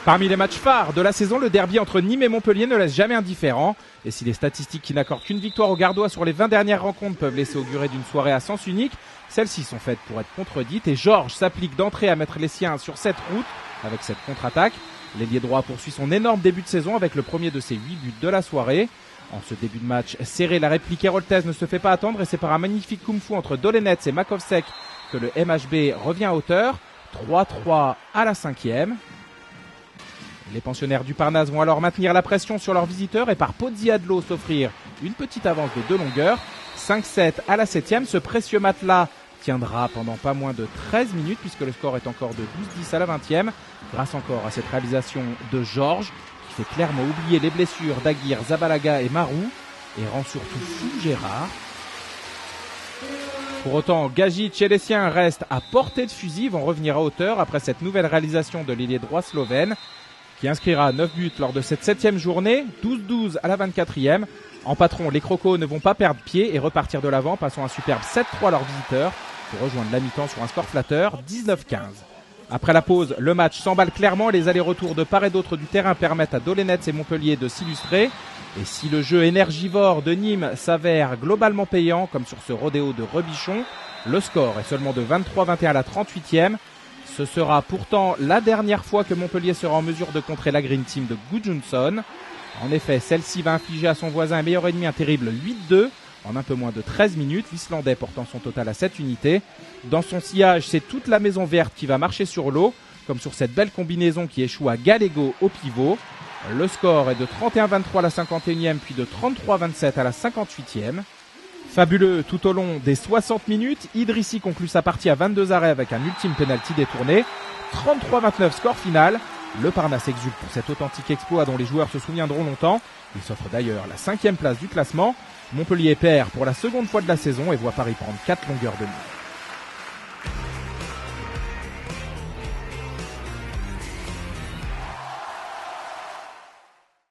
Parmi les matchs phares de la saison, le derby entre Nîmes et Montpellier ne laisse jamais indifférent. Et si les statistiques qui n'accordent qu'une victoire aux Gardois sur les 20 dernières rencontres peuvent laisser augurer d'une soirée à sens unique, celles-ci sont faites pour être contredites et Georges s'applique d'entrée à mettre les siens sur cette route avec cette contre-attaque. L'ailier droit poursuit son énorme début de saison avec le premier de ses 8 buts de la soirée. En ce début de match serré, la réplique héroltaise ne se fait pas attendre et c'est par un magnifique kung-fu entre Dolenets et Makovsek que le MHB revient à hauteur. 3-3 à la 5e. Les pensionnaires du Parnasse vont alors maintenir la pression sur leurs visiteurs et par Pozziadlo s'offrir une petite avance de 2 longueurs. 5-7 à la 7e. Ce précieux matelas tiendra pendant pas moins de 13 minutes puisque le score est encore de 12-10 à la 20e. Grâce encore à cette réalisation de Georges qui fait clairement oublier les blessures d'Aguirre, Zabalaga et Marou et rend surtout fou Gérard. Pour autant, Gajic et les siens restent à portée de fusil, vont revenir à hauteur après cette nouvelle réalisation de l'ailier droit slovène qui inscrira 9 buts lors de cette 7e journée, 12-12 à la 24e. En patron, les Crocos ne vont pas perdre pied et repartir de l'avant, passant un superbe 7-3 à leurs visiteurs pour rejoindre la mi-temps sur un score flatteur, 19-15. Après la pause, le match s'emballe clairement, les allers-retours de part et d'autre du terrain permettent à Dolenets et Montpellier de s'illustrer. Et si le jeu énergivore de Nîmes s'avère globalement payant, comme sur ce rodéo de Rebichon, le score est seulement de 23-21 à la 38e. Ce sera pourtant la dernière fois que Montpellier sera en mesure de contrer la Green Team de Gudjonsson. En effet, celle-ci va infliger à son voisin et meilleur ennemi un terrible 8-2 en un peu moins de 13 minutes, l'Islandais portant son total à 7 unités. Dans son sillage, c'est toute la maison verte qui va marcher sur l'eau, comme sur cette belle combinaison qui échoue à Gallego au pivot. Le score est de 31-23 à la 51e, puis de 33-27 à la 58e. Fabuleux tout au long des 60 minutes, Idrissi conclut sa partie à 22 arrêts avec un ultime penalty détourné. 33-29 score final. Le Parnasse exulte pour cet authentique exploit dont les joueurs se souviendront longtemps. Il s'offre d'ailleurs la 5e place du classement. Montpellier perd pour la seconde fois de la saison et voit Paris prendre 4 longueurs de mur.